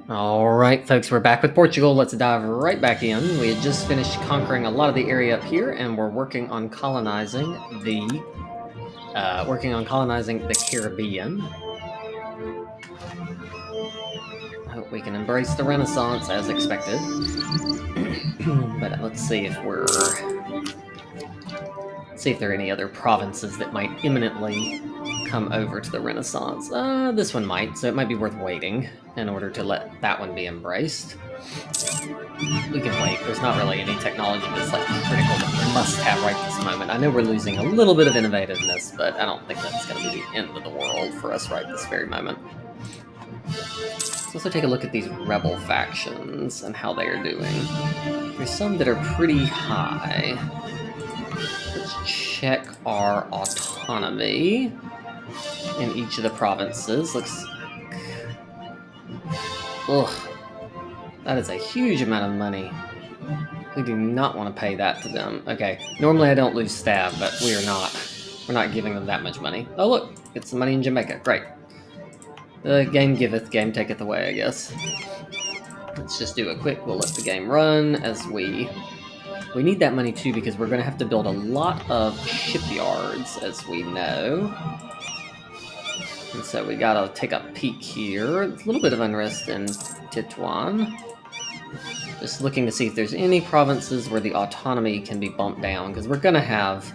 Alright, folks, we're back with Portugal. Let's dive right back in. We had just finished conquering a lot of the area up here, and we're working on colonizing the Caribbean. I hope we can embrace the Renaissance as expected. But let's see if there are any other provinces that might imminently come over to the Renaissance. This one might, so it might be worth waiting in order to let that one be embraced. We can wait. There's not really any technology that's like critical that we must have right this moment. I know we're losing a little bit of innovativeness, but I don't think that's going to be the end of the world for us right this very moment. Let's also take a look at these rebel factions and how they are doing. There's some that are pretty high. Let's check our autonomy in each of the provinces. Looks... Ugh. That is a huge amount of money. We do not want to pay that to them. Okay, normally I don't lose staff, but we're not giving them that much money. Oh look, it's the money in Jamaica. Great. The game giveth, game taketh away, I guess. Let's just do it quick. We'll let the game run as we need that money too because we're going to have to build a lot of shipyards, as we know. And so we got to take a peek here. A little bit of unrest in Tetuan. Just looking to see if there's any provinces where the autonomy can be bumped down, because we're gonna have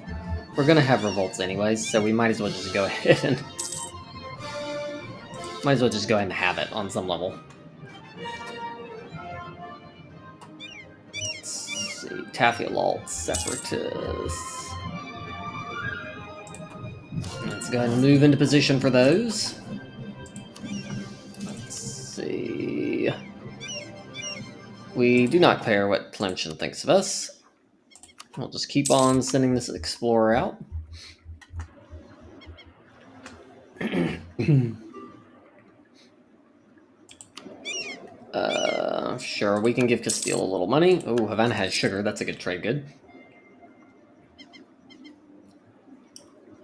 revolts anyways, so we might as well just go ahead and have it on some level. Let's see, Tafialalt separatists. Let's go ahead and move into position for those. Let's see. We do not care what Tlemcen thinks of us. We'll just keep on sending this explorer out. Sure, we can give Castile a little money. Oh, Havana has sugar. That's a good trade good.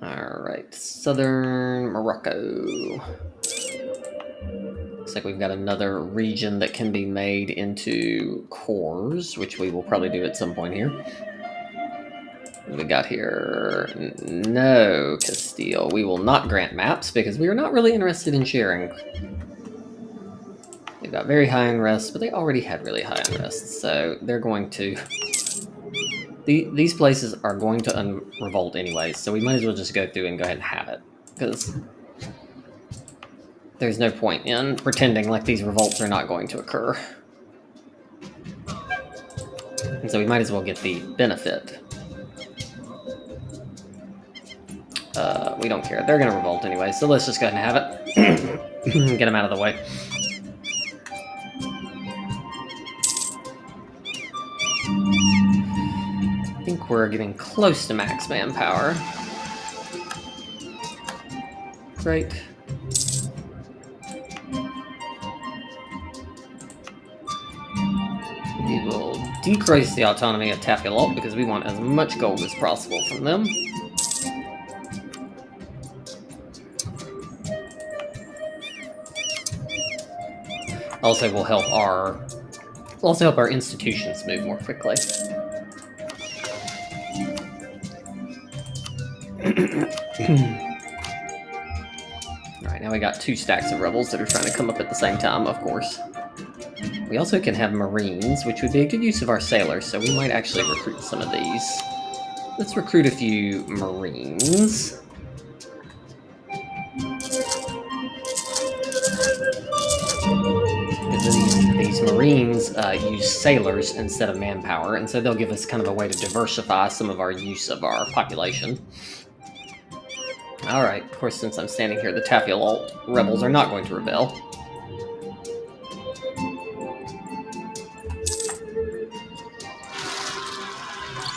Alright, southern Morocco. Looks like we've got another region that can be made into cores, which we will probably do at some point here. What do we got here? No, Castile. We will not grant maps because we are not really interested in sharing. They've got very high unrest, but they already had really high unrest, so they're going to... These places are going to revolt anyways, so we might as well just go through and go ahead and have it, because there's no point in pretending like these revolts are not going to occur. And so we might as well get the benefit. We don't care. They're going to revolt anyway, so let's just go ahead and have it. Get them out of the way. I think we're getting close to max manpower. Great. We will decrease the autonomy of Tafialalt because we want as much gold as possible from them. Also will help our institutions move more quickly. Alright, now we got 2 stacks of rebels that are trying to come up at the same time, of course. We also can have marines, which would be a good use of our sailors, so we might actually recruit some of these. Let's recruit a few marines. These marines use sailors instead of manpower, and so they'll give us kind of a way to diversify some of our use of our population. Alright, of course, since I'm standing here, the Tafialalt rebels are not going to rebel.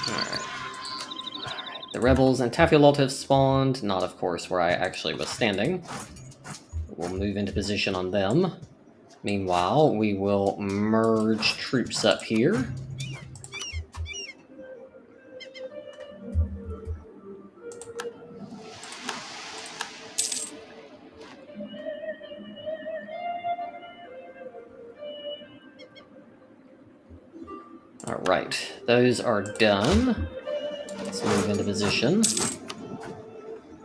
Alright, the rebels and Tafialalt have spawned, not of course where I actually was standing. We'll move into position on them. Meanwhile, we will merge troops up here. Alright, those are done. Let's move into position.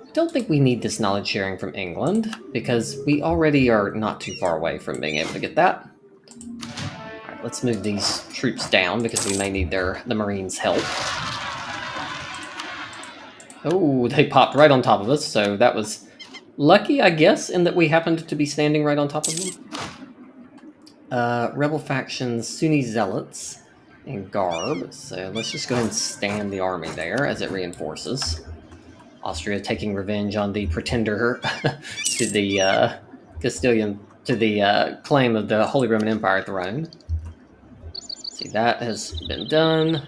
I don't think we need this knowledge sharing from England, because we already are not too far away from being able to get that. Alright, let's move these troops down, because we may need the Marines' help. Oh, they popped right on top of us, so that was lucky, I guess, in that we happened to be standing right on top of them. Rebel factions, Sunni Zealots, and Garb. So let's just go ahead and stand the army there as it reinforces. Austria taking revenge on the pretender to the Castilian, to the claim of the Holy Roman Empire throne. See, that has been done.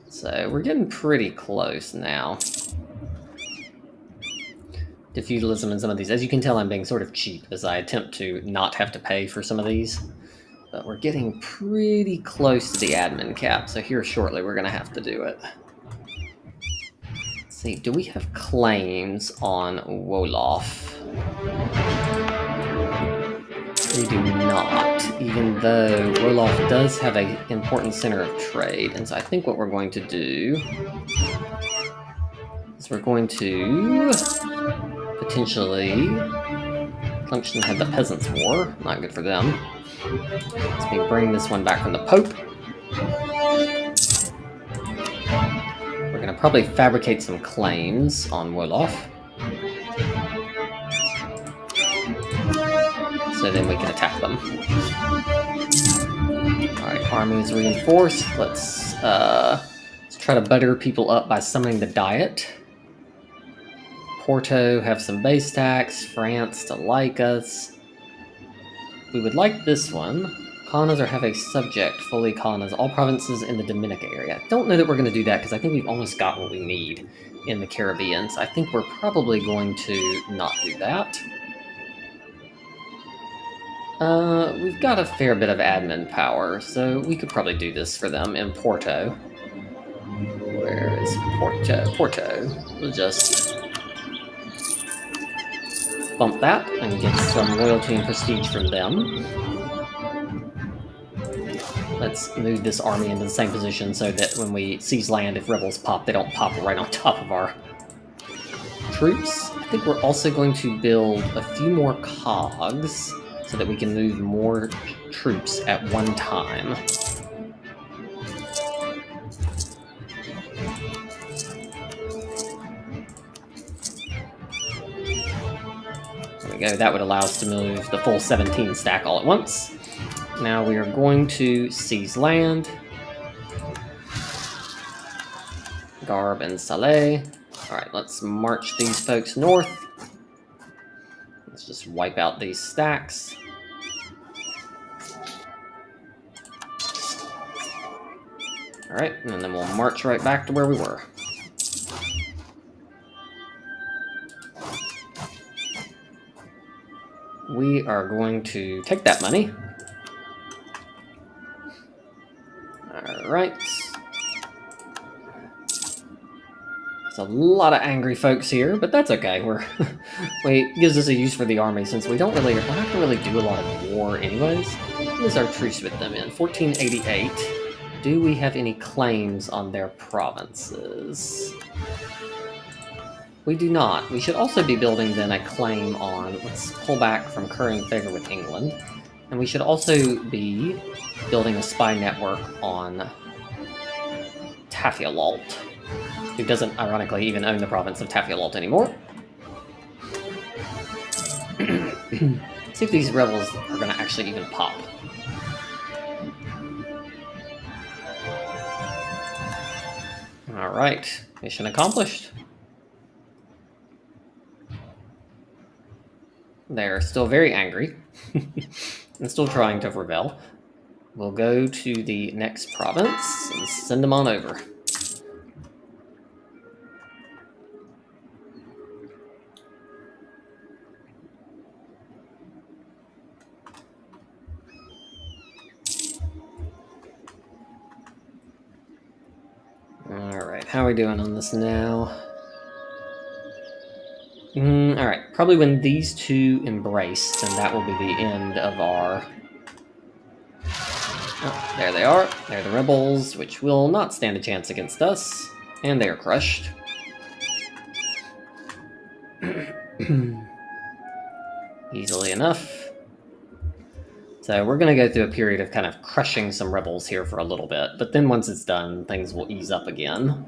So we're getting pretty close now to feudalism in some of these. As you can tell, I'm being sort of cheap as I attempt to not have to pay for some of these. But we're getting pretty close to the admin cap, so here shortly we're going to have to do it. Let's see, do we have claims on Wolof? We do not, even though Wolof does have an important center of trade. And so I think what we're going to do is we're going to potentially... Tungsten had the Peasants' War, not good for them. Let me bring this one back from the Pope. We're going to probably fabricate some claims on Wolof. So then we can attack them. Alright, army is reinforced. Let's try to butter people up by summoning the Diet. Porto have some base tax. France to like us. We would like this one. Colonize or have a subject fully colonize all provinces in the Dominica area. Don't know that we're going to do that because I think we've almost got what we need in the Caribbean. So I think we're probably going to not do that. We've got a fair bit of admin power, so we could probably do this for them in Porto. Where is Porto? Porto. We'll just bump that and get some loyalty and prestige from them. Let's move this army into the same position so that when we seize land, if rebels pop, they don't pop right on top of our troops. I think we're also going to build a few more cogs so that we can move more troops at one time. There we go, that would allow us to move the full 17 stack all at once. Now we are going to seize land. Garb and Saleh. Alright, let's march these folks north. Let's just wipe out these stacks. Alright, and then we'll march right back to where we were. We are going to take that money. Alright. There's a lot of angry folks here, but that's okay. It gives us a use for the army since we're not going to really do a lot of war anyways. What is our truce with them in? 1488. Do we have any claims on their provinces? We do not. We should also be building then a claim on, let's pull back from currying favor with England, and we should also be building a spy network on Tafilalt, who doesn't, ironically, even own the province of Tafilalt anymore. See if these rebels are going to actually even pop. Alright, mission accomplished. They're still very angry and still trying to rebel. We'll go to the next province and send them on over. Alright, how are we doing on this now? Alright, probably when these two embrace, then that will be the end of our Oh, there they are. They're the rebels, which will not stand a chance against us. And they are crushed. Easily enough. So we're going to go through a period of kind of crushing some rebels here for a little bit. But then once it's done, things will ease up again.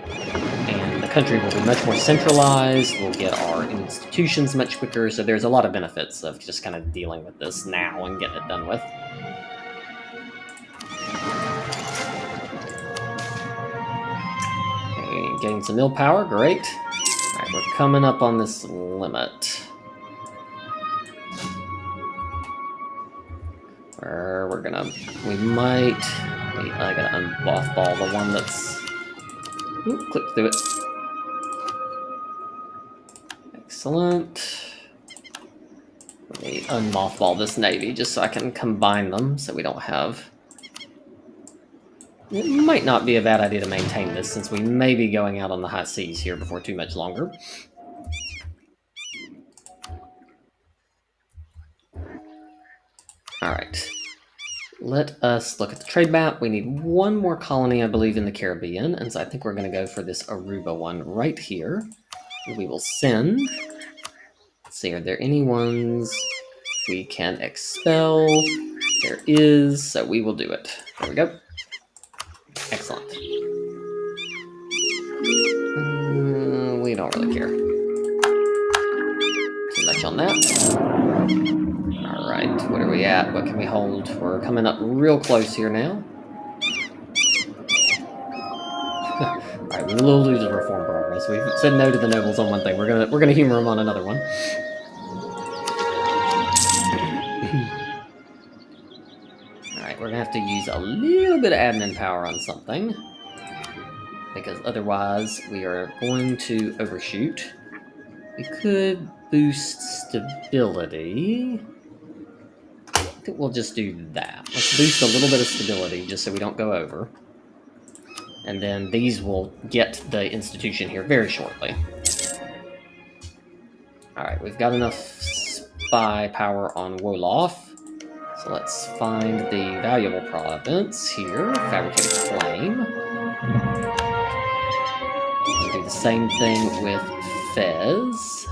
And the country will be much more centralized. We'll get our institutions much quicker. So there's a lot of benefits of just kind of dealing with this now and getting it done with. Okay, getting some mill power, great. All right, we're coming up on this limit. Where we might, wait, I gotta unmothball the one that's, click through it. Excellent. Let me unmothball this navy just so I can combine them so we don't have... It might not be a bad idea to maintain this since we may be going out on the high seas here before too much longer. Alright. Let us look at the trade map. We need one more colony, I believe, in the Caribbean, and so I think we're going to go for this Aruba one right here. We will send... Let's see, are there any ones we can expel? There is, so we will do it. There we go. Excellent. We don't really care too much on that. Alright, what are we at? What can we hold? We're coming up real close here now. Alright, we will lose the reform progress. We've said no to the nobles on one thing. We're gonna humor them on another one. Alright, we're gonna have to use a little bit of admin power on something. Because otherwise we are going to overshoot. We could boost stability. I think we'll just do that. Let's boost a little bit of stability just so we don't go over. And then these will get the institution here very shortly. Alright, we've got enough spy power on Wolof. So let's find the valuable province here. Fabricate flame. We'll do the same thing with Fez.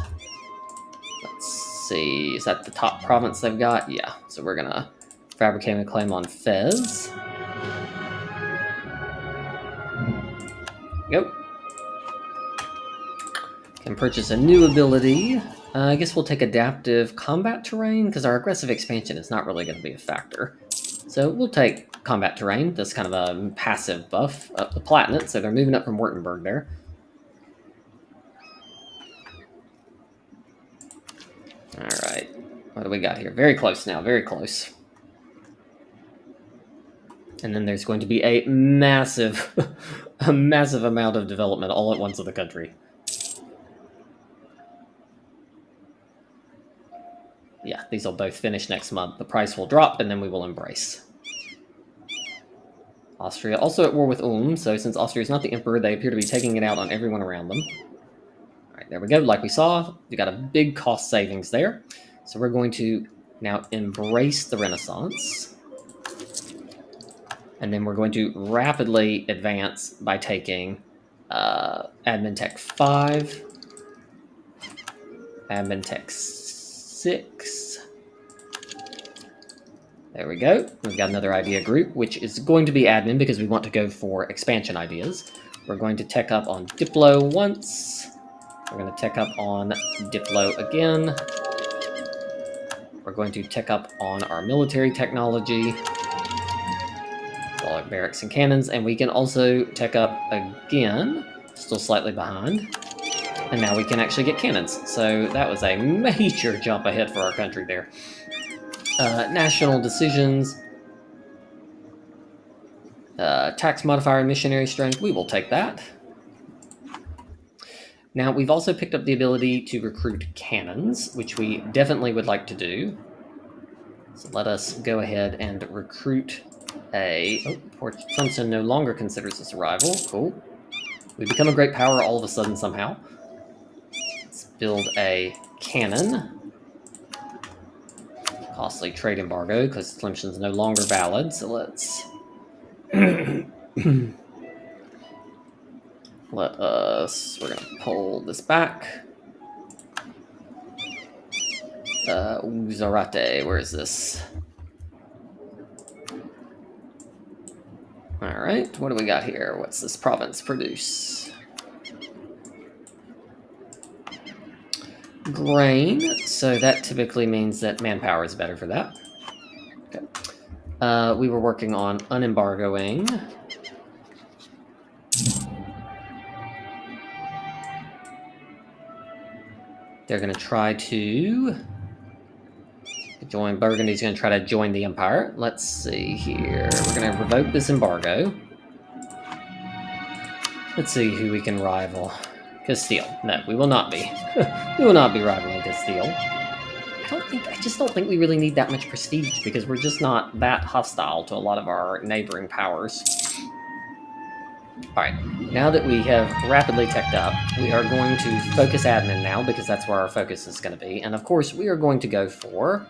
Let's see, is that the top province they've got? Yeah, so we're gonna fabricate a claim on Fez. Go. Can purchase a new ability. I guess we'll take adaptive combat terrain because our aggressive expansion is not really going to be a factor. So we'll take combat terrain. That's kind of a passive buff. The Platinate, so they're moving up from Württemberg there. Alright, what do we got here? Very close now, very close. And then there's going to be a massive, a massive amount of development all at once of the country. Yeah, these will both finish next month. The price will drop, and then we will embrace. Austria also at war with Ulm, so since Austria is not the emperor, they appear to be taking it out on everyone around them. All right, there we go. Like we saw, we got a big cost savings there. So we're going to now embrace the Renaissance. And then we're going to rapidly advance by taking Admin Tech 5, Admin Tech 6. There we go. We've got another idea group, which is going to be admin because we want to go for expansion ideas. We're going to tech up on Diplo once. We're going to tech up on Diplo again. We're going to tech up on our military technology. Like barracks and cannons, and we can also tech up again, still slightly behind, and now we can actually get cannons. So that was a major jump ahead for our country there. National decisions, tax modifier and missionary strength, we will take that. Now we've also picked up the ability to recruit cannons, which we definitely would like to do. So let us go ahead and recruit Port Clemson no longer considers us a rival. Cool. We become a great power all of a sudden somehow. Let's build a cannon. costly trade embargo because Tlemcen's no longer valid. So let's we're gonna pull this back. Uzarate, where is this? All right, what do we got here? What's this province produce? Grain, so that typically means that manpower is better for that. Okay. We were working on unembargoing. They're going to try to join. Burgundy's going to try to join the empire. Let's see here. We're going to revoke this embargo. Let's see who we can rival. Castile. No, we will not be. We will not be rivaling Castile. I just don't think we really need that much prestige because we're just not that hostile to a lot of our neighboring powers. Alright, now that we have rapidly teched up, we are going to focus admin now because that's where our focus is going to be. And of course, we are going to go for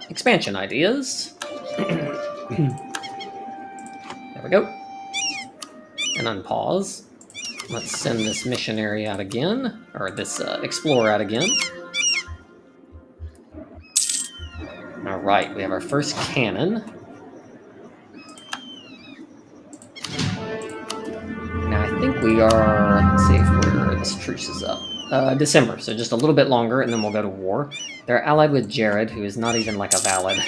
expansion ideas. There we go. And unpause. Let's send this missionary out again, or this explorer out again. Alright, we have our first cannon. Now I think we are, let's see if this truce is up. December, so just a little bit longer and then we'll go to war. They're allied with Jared, who is not even like a valid.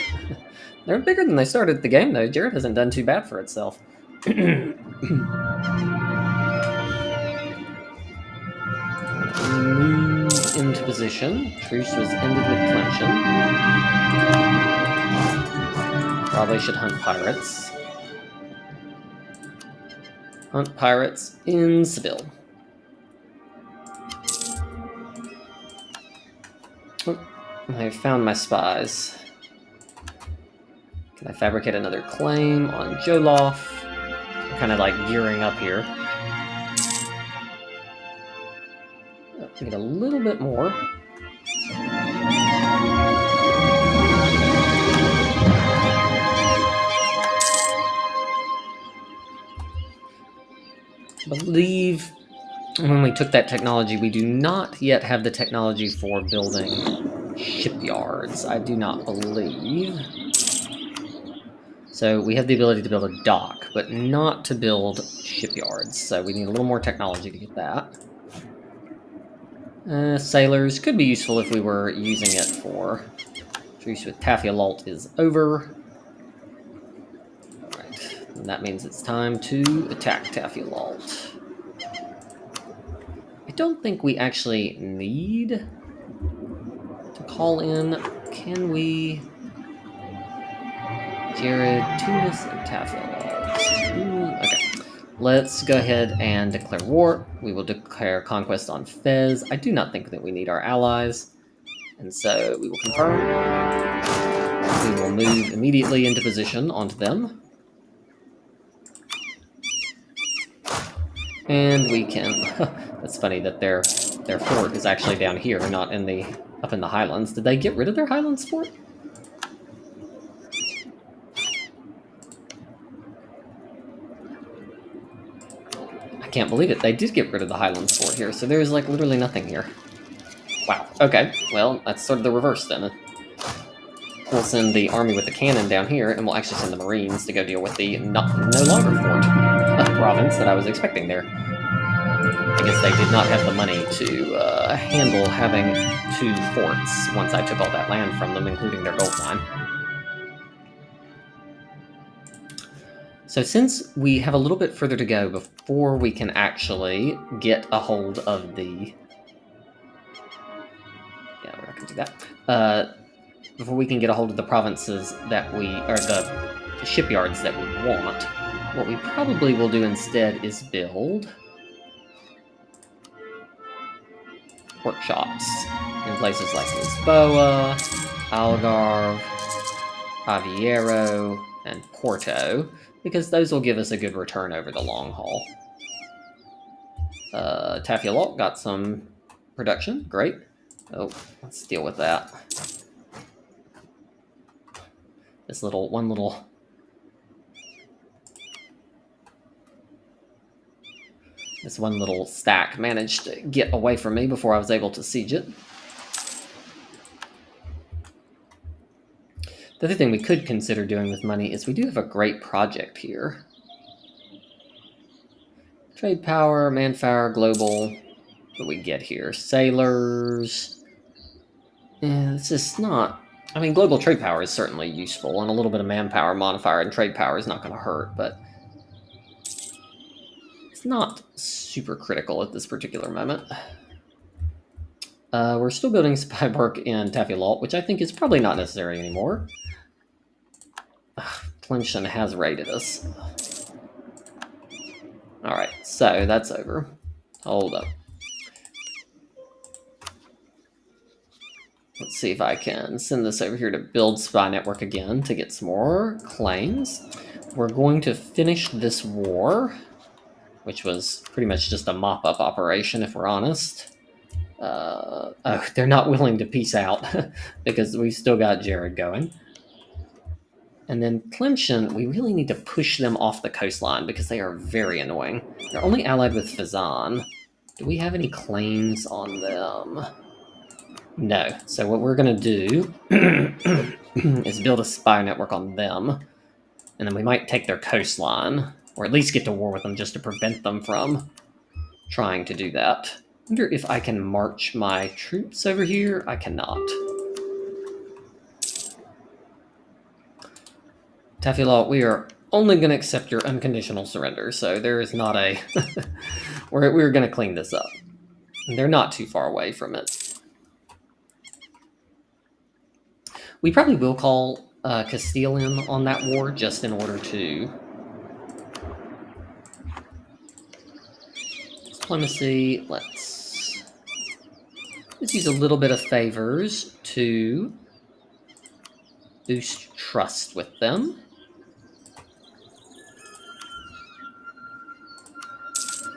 They're bigger than they started the game though. Jared hasn't done too bad for itself. Move into position. Truce was ended with Clemson. Probably should hunt pirates. Hunt pirates in Seville. Oh, I found my spies. Can I fabricate another claim on Jolof? I'm kind of like gearing up here. Need a little bit more. I believe when we took that technology, we do not yet have the technology for building shipyards. I do not believe. So we have the ability to build a dock, but not to build shipyards. So we need a little more technology to get that. Sailors could be useful if we were using it for... Truce with Tafialalt is over. Alright, and that means it's time to attack Tafialalt. I don't think we actually need to call in. Can we... Jared, Tunis, and Tafialalt. Okay. Let's go ahead and declare war. We will declare conquest on Fez. I do not think that we need our allies. And so we will confirm. We will move immediately into position onto them. And we can... That's funny that their fort is actually down here, not in the up in the highlands. Did they get rid of their highlands fort? I can't believe it. They did get rid of the highlands fort here, so there's like literally nothing here. Wow. Okay. Well, that's sort of the reverse then. We'll send the army with the cannon down here, and we'll actually send the marines to go deal with the no longer fort province that I was expecting there. I guess they did not have the money to handle having 2 forts once I took all that land from them, including their gold mine. So since we have a little bit further to go before we can actually get a hold of the... Yeah, we're not going to do that. Before we can get a hold of the provinces that we... or the shipyards that we want, what we probably will do instead is build workshops in places like Lisboa, Algarve, Aveiro, and Porto, because those will give us a good return over the long haul. Tafialalt got some production, great. Oh, let's deal with that. This one little stack managed to get away from me before I was able to siege it. The other thing we could consider doing with money is we do have a great project here. Trade power, manpower, global. What do we get here? Sailors. Yeah, it's just not... I mean, global trade power is certainly useful, and a little bit of manpower modifier and trade power is not going to hurt, but it's not super critical at this particular moment. We're still building Spybark in Tafilalt, which I think is probably not necessary anymore. Tlemcen has raided us. Alright, so that's over. Hold up. Let's see if I can send this over here to build Spy Network again to get some more claims. We're going to finish this war, which was pretty much just a mop-up operation, if we're honest. Oh, they're not willing to peace out because we've still got Jared going. And then Tlemcen, we really need to push them off the coastline because they are very annoying. They're only allied with Fazan. Do we have any claims on them? No. So what we're going to do is build a spy network on them. And then we might take their coastline, or at least get to war with them just to prevent them from trying to do that. I wonder if I can march my troops over here. I cannot. Tafilalt, we are only going to accept your unconditional surrender, so there is not a... we're going to clean this up. They're not too far away from it. We probably will call Castile in on that war just in order to... Diplomacy, let's use a little bit of favors to boost trust with them.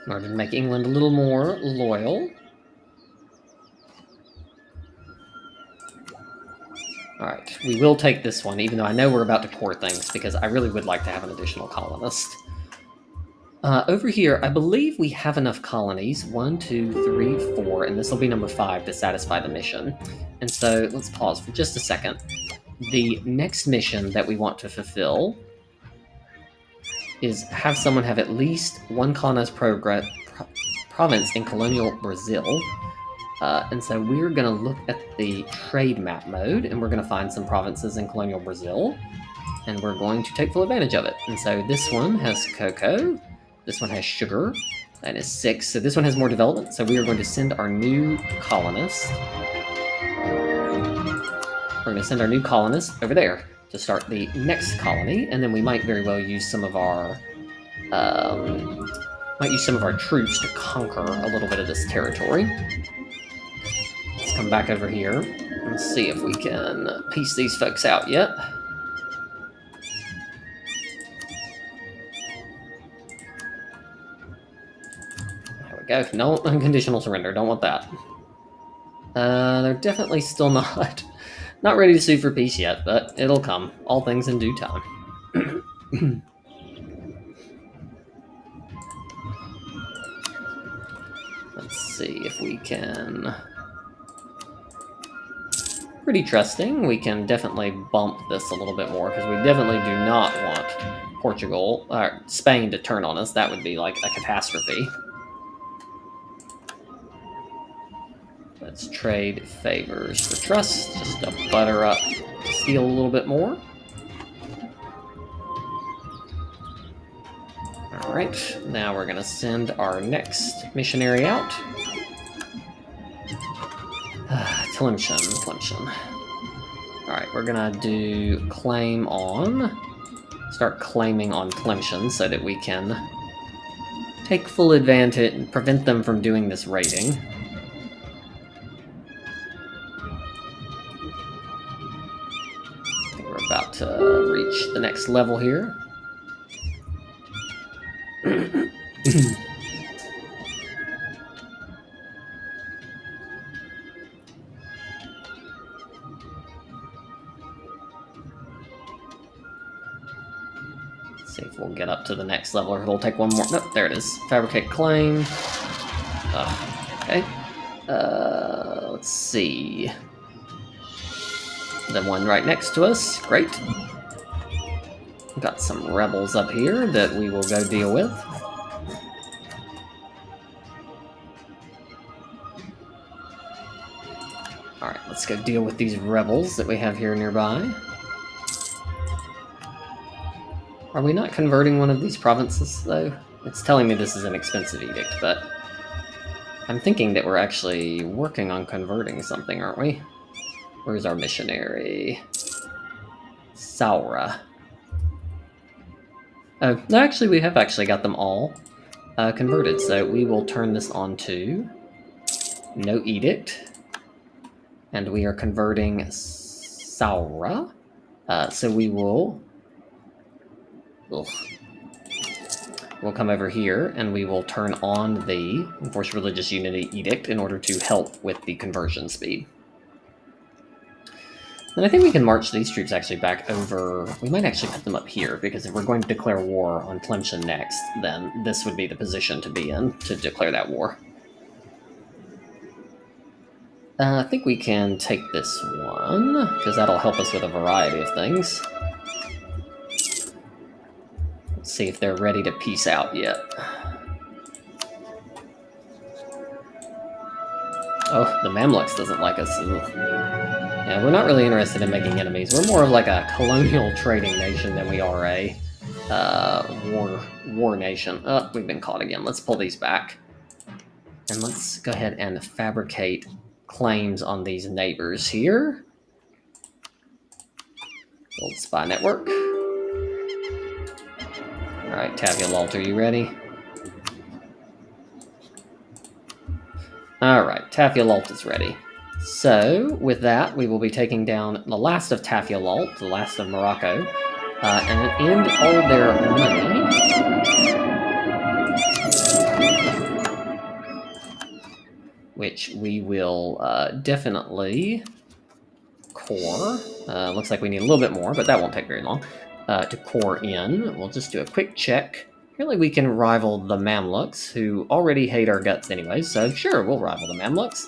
In order to make England a little more loyal. Alright, we will take this one, even though I know we're about to core things, because I really would like to have an additional colonist. Over here, I believe we have enough colonies. 1, 2, 3, 4, and this will be number 5 to satisfy the mission. And so, let's pause for just a second. The next mission that we want to fulfill is have someone have at least one colonized province in colonial Brazil. And so we're going to look at the trade map mode, and we're going to find some provinces in colonial Brazil, and we're going to take full advantage of it. And so this one has cocoa, this one has sugar, that is 6. So this one has more development, so we are going to send our new colonist. We're going to send our new colonist over there to start the next colony, and then we might very well use some of our troops to conquer a little bit of this territory. Let's come back over here and see if we can piece these folks out yet. There we go. No unconditional surrender. Don't want that. They're definitely still not ready to sue for peace yet, but it'll come. All things in due time. Let's see if we can... Pretty trusting. We can definitely bump this a little bit more, because we definitely do not want Spain to turn on us. That would be like a catastrophe. Let's trade favors for trust, just to butter up Castile a little bit more. Alright, now we're going to send our next missionary out. Tlemcen. Alright, we're going to do start claiming on Tlemcen so that we can take full advantage and prevent them from doing this raiding. I think we're about to reach the next level here. See if we'll get up to the next level, or it'll take one more. Nope, there it is. Fabricate claim. Okay. Let's see. The one right next to us. Great. We've got some rebels up here that we will go deal with. Alright, let's go deal with these rebels that we have here nearby. Are we not converting one of these provinces, though? It's telling me this is an expensive edict, but I'm thinking that we're actually working on converting something, aren't we? Where's our missionary? Saura. Oh, no, actually, we have actually got them all converted, so we will turn this on to no edict. And we are converting Saura. So we will... Ugh. We'll come over here, and we will turn on the Enforced Religious Unity Edict in order to help with the conversion speed. And I think we can march these troops actually back over... We might actually put them up here, because if we're going to declare war on Tlemcen next, then this would be the position to be in to declare that war. I think we can take this one, because that'll help us with a variety of things. Let's see if they're ready to peace out yet. Oh, the Mamluks doesn't like us. Ugh. Yeah, we're not really interested in making enemies. We're more of like a colonial trading nation than we are a war nation. Oh, we've been caught again. Let's pull these back. And let's go ahead and fabricate claims on these neighbors here. Build spy network. Alright, Tavia-Lalt, are you ready? Alright, Tavia-Lalt is ready. So, with that, we will be taking down the last of Tavia-Lalt, the last of Morocco, and end all their money. Which we will definitely core. Looks like we need a little bit more, but that won't take very long to core in. We'll just do a quick check. Apparently we can rival the Mamluks, who already hate our guts anyway, so sure, we'll rival the Mamluks.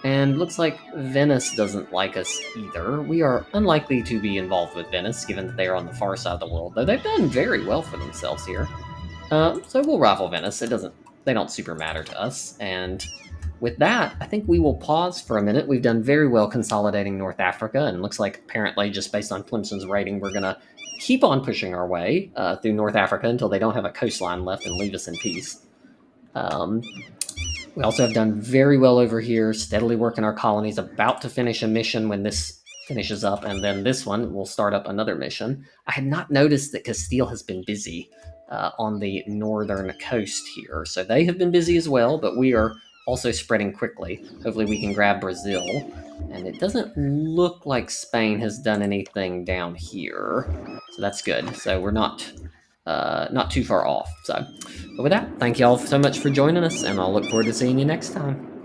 And looks like Venice doesn't like us either. We are unlikely to be involved with Venice, given that they are on the far side of the world, though they've done very well for themselves here. So we'll rival Venice. They don't super matter to us, and with that, I think we will pause for a minute. We've done very well consolidating North Africa, and looks like apparently, just based on Tlemcen's rating, we're going to keep on pushing our way through North Africa until they don't have a coastline left and leave us in peace. We also have done very well over here, steadily working our colonies, about to finish a mission when this finishes up, and then this one will start up another mission. I had not noticed that Castile has been busy on the northern coast here, so they have been busy as well, but we are also spreading quickly. Hopefully we can grab Brazil. And it doesn't look like Spain has done anything down here. So that's good. So we're not too far off. So, but with that, thank you all so much for joining us, and I'll look forward to seeing you next time.